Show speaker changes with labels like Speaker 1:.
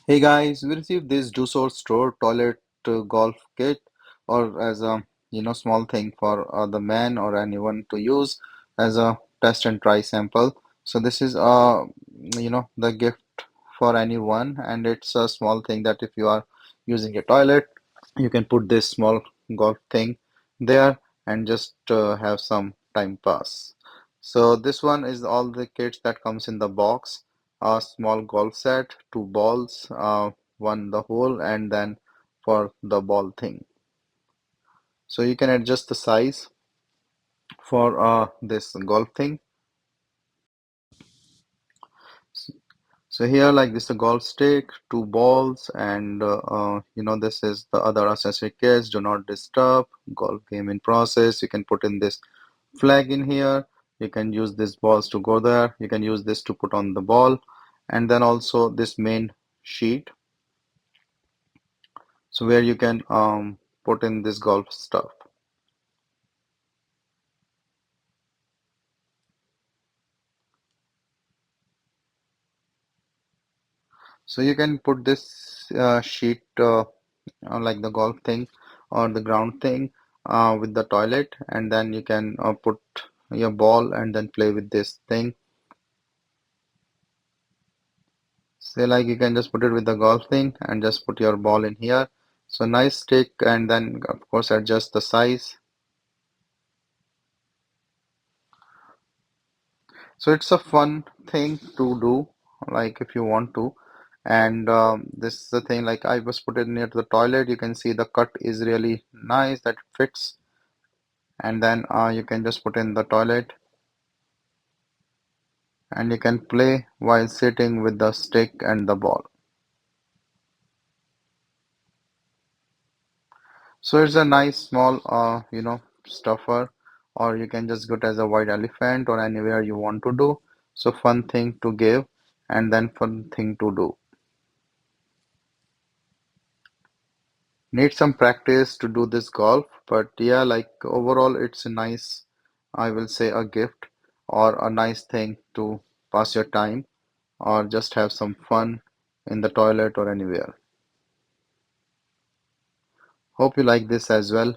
Speaker 1: Hey guys, we received this Dusor store toilet golf kit, or as a small thing for the man or anyone to use as a test and try sample. So this is the gift for anyone, and it's a small thing that if you are using a toilet, you can put this small golf thing there and just have some time pass. So this one is all the kits that comes in the box. A small golf set, two balls, one the hole, and then for the ball thing. So you can adjust the size for this golf thing. So here, like this, a golf stick, two balls, and this is the other accessory kits. Do not disturb. Golf game in process. You can put in this flag in here. You can use these balls to go there. You can use this to put on the ball, and then also this main sheet. So where you can put in this golf stuff. So you can put this sheet like the golf thing or the ground thing with the toilet, and then you can put your ball and then play with this thing. Say like you can just put it with the golf thing and just put your ball in here. So nice stick, and then of course adjust the size. So it's a fun thing to do, like if you want to. And this is the thing, like I was put it near to the toilet. You can see the cut is really nice that it fits. And then you can just put in the toilet and you can play while sitting with the stick and the ball. So it's a nice small, stuffer, or you can just go it as a white elephant or anywhere you want to do. So fun thing to give and then fun thing to do. Need some practice to do this golf, but yeah, like overall, it's a nice, I will say, a gift or a nice thing to pass your time or just have some fun in the toilet or anywhere. Hope you like this as well.